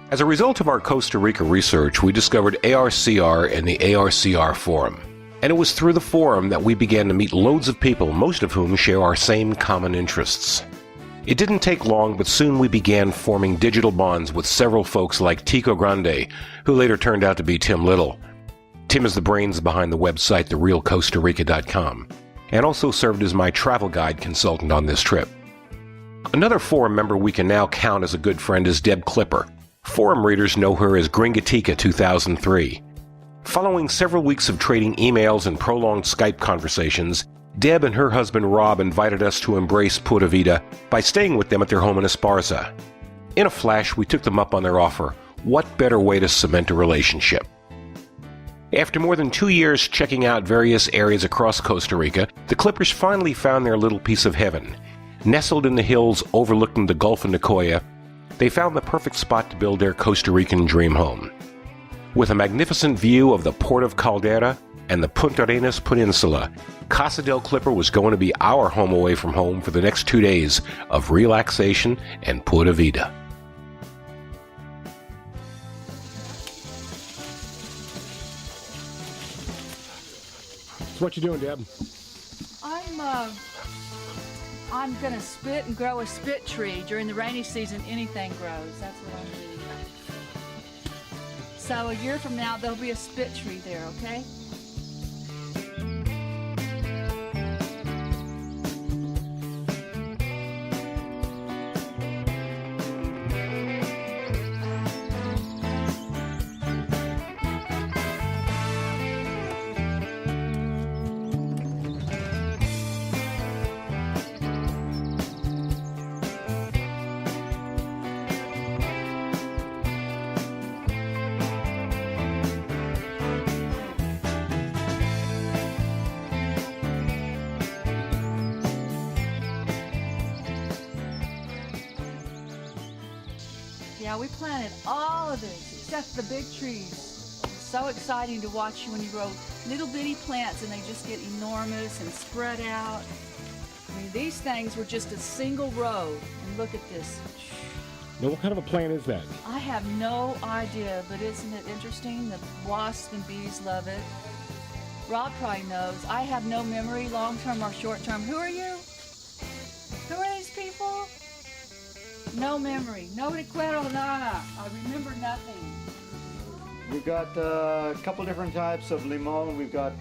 As a result of our Costa Rica research, we discovered ARCR and the ARCR Forum. And it was through the forum that we began to meet loads of people, most of whom share our same common interests. It didn't take long, but soon we began forming digital bonds with several folks like Tico Grande, who later turned out to be Tim Little. Tim is the brains behind the website therealcostarica.com, and also served as my travel guide consultant on this trip. Another forum member we can now count as a good friend is Deb Klipper. Forum readers know her as Gringatica 2003. Following several weeks of trading emails and prolonged Skype conversations, Deb and her husband Rob invited us to embrace Pura Vida by staying with them at their home in Esparza. In a flash, we took them up on their offer. What better way to cement a relationship? After more than 2 years checking out various areas across Costa Rica, the Klippers finally found their little piece of heaven. Nestled in the hills overlooking the Gulf of Nicoya, they found the perfect spot to build their Costa Rican dream home. With a magnificent view of the Port of Caldera and the Punta Arenas Peninsula, Casa del Klipper was going to be our home away from home for the next 2 days of relaxation and Pura Vida. So what you doing, Deb? I'm gonna spit and grow a spit tree. During the rainy season, anything grows. That's what I'm doing. So a year from now, there'll be a spit tree there, okay? Yeah, we planted all of this, except the big trees. It's so exciting to watch when you grow little bitty plants and they just get enormous and spread out. I mean, these things were just a single row, and look at this. Now, what kind of a plant is that? I have no idea, but isn't it interesting? The wasps and bees love it. Rob probably knows. I have no memory, long-term or short-term. Who are you? Who are these people? No memory. No recuerdo nada. I remember nothing. We've got a couple different types of limon. We've got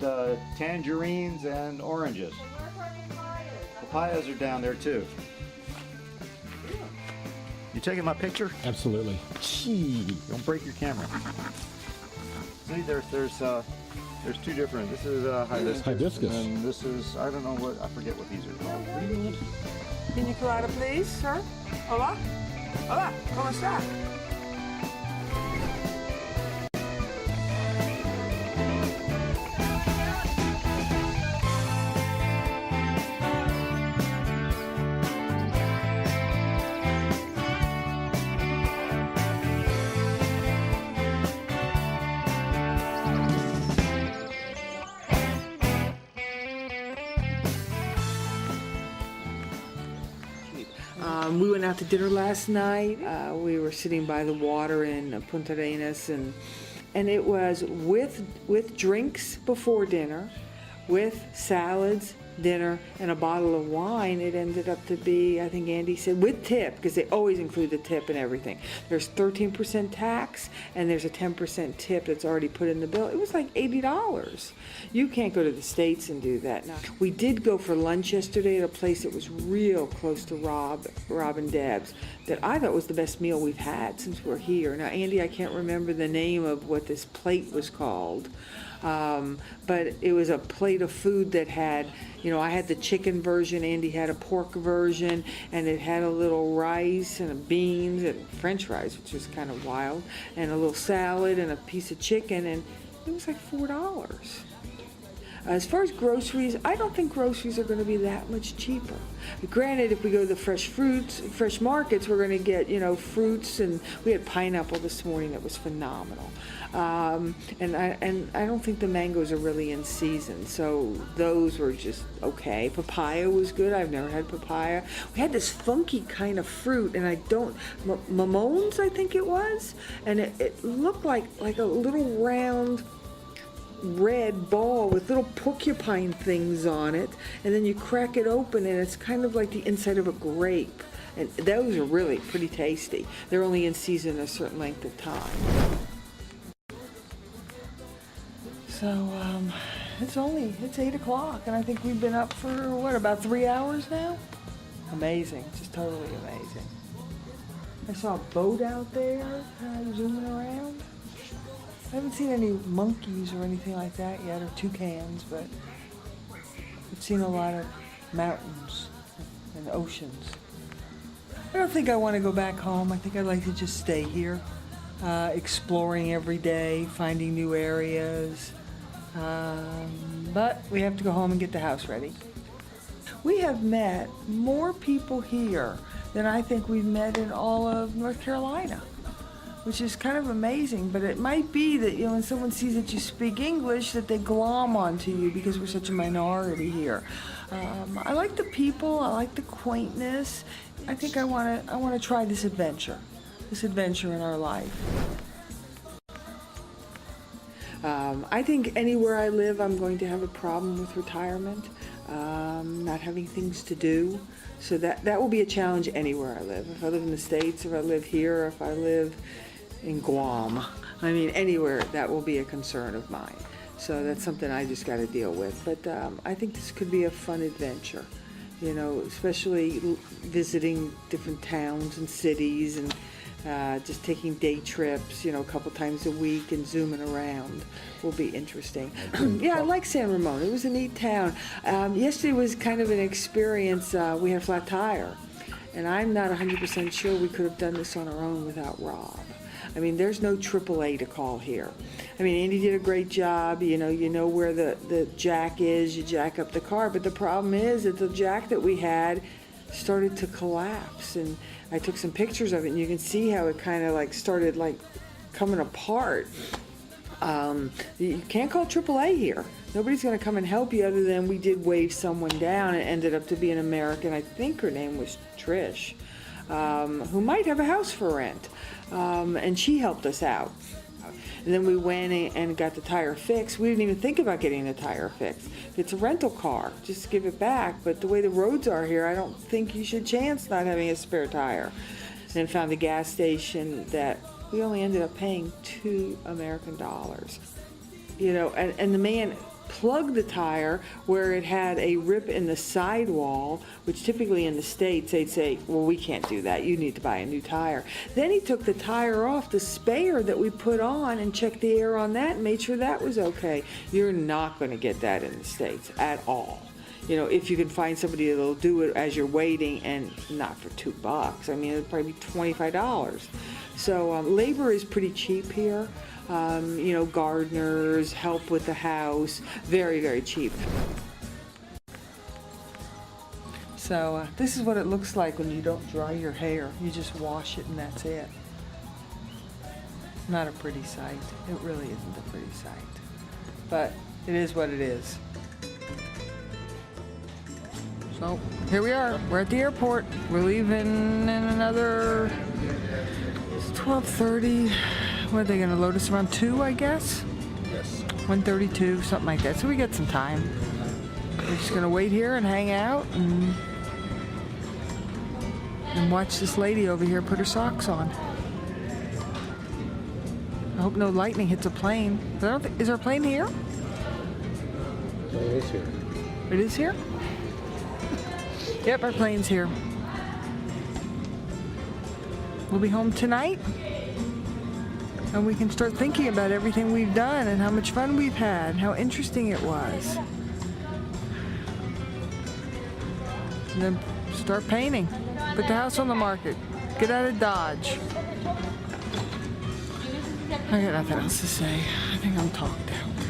tangerines and oranges. Where's our papayas? Papayas are down there too. You taking my picture? Absolutely. Gee, don't break your camera. See, there's two different. This is hibiscus. And this is, I don't know what, I forget what these are called. Pina colada, please, sir. Hola. Hola, ¿cómo está? We went out to dinner last night. We were sitting by the water in Punta Arenas, and it was with drinks before dinner, with salads, dinner, and a bottle of wine. It ended up to be, I think Andy said, with tip, because they always include the tip and everything. There's 13% tax, and there's a 10% tip that's already put in the bill. It was like $80. You can't go to the States and do that. Now, we did go for lunch yesterday at a place that was real close to Rob and Deb's, that I thought was the best meal we've had since we're here. Now, Andy, I can't remember the name of what this plate was called. But it was a plate of food that had, I had the chicken version, Andy had a pork version, and it had a little rice and beans and French fries, which was kind of wild, and a little salad and a piece of chicken, and it was like $4. As far as groceries, I don't think groceries are going to be that much cheaper. Granted, if we go to the fresh markets, we're going to get, fruits, and we had pineapple this morning that was phenomenal. And I don't think the mangoes are really in season, so those were just okay. Papaya was good. I've never had papaya. We had this funky kind of fruit, and Mamones, I think it was, and it looked like a little round red ball with little porcupine things on it, and then you crack it open and it's kind of like the inside of a grape, and those are really pretty tasty. They're only in season a certain length of time. So it's 8 o'clock, and I think we've been up for about 3 hours now. Amazing, just totally amazing. I saw a boat out there zooming around. I haven't seen any monkeys or anything like that yet, or toucans, but I've seen a lot of mountains and oceans. I don't think I want to go back home. I think I'd like to just stay here, exploring every day, finding new areas. But we have to go home and get the house ready. We have met more people here than I think we've met in all of North Carolina, which is kind of amazing. But it might be that, when someone sees that you speak English, that they glom onto you because we're such a minority here. I like the people. I like the quaintness. I think I want to try this adventure in our life. I think anywhere I live, I'm going to have a problem with retirement, not having things to do. So that will be a challenge anywhere I live. If I live in the States, if I live here, or if I live in Guam, anywhere, that will be a concern of mine. So that's something I just got to deal with. But I think this could be a fun adventure, especially visiting different towns and cities, and just taking day trips, a couple times a week, and zooming around will be interesting. Yeah, I like San Ramon. It was a neat town. Yesterday was kind of an experience. We had a flat tire, and I'm not 100% sure we could have done this on our own without Rob. There's no AAA to call here. Andy did a great job. You know where the jack is. You jack up the car. But the problem is that the jack that we had started to collapse. And I took some pictures of it, and you can see how it kind of started coming apart. You can't call AAA here. Nobody's going to come and help you, other than we did wave someone down. It ended up to be an American. I think her name was Trish, who might have a house for rent. And she helped us out. And then we went and got the tire fixed. We didn't even think about getting the tire fixed. If it's a rental car, just give it back. But the way the roads are here, I don't think you should chance not having a spare tire. And then found a gas station that we only ended up paying $2 American. And the man plugged the tire where it had a rip in the sidewall, which typically in the States they'd say, well, we can't do that, you need to buy a new tire. Then he took the tire off the spare that we put on and checked the air on that and made sure that was okay. You're not going to get that in the States at all. If you can find somebody that'll do it as you're waiting, and not for $2. It'll probably be $25. So labor is pretty cheap here. Gardeners, help with the house, very, very cheap. So this is what it looks like when you don't dry your hair. You just wash it and that's it. Not a pretty sight. It really isn't a pretty sight. But it is what it is. So here we are. We're at the airport. We're leaving in another 12:30. What are they going to load us around 2, I guess? Yes. 1:32, something like that. So we got some time. We're just going to wait here and hang out and watch this lady over here put her socks on. I hope no lightning hits a plane. Is our plane here? It is here. It is here? Yep, our plane's here. We'll be home tonight. And we can start thinking about everything we've done and how much fun we've had and how interesting it was. And then start painting. Put the house on the market. Get out of Dodge. I got nothing else to say. I think I'm talked out.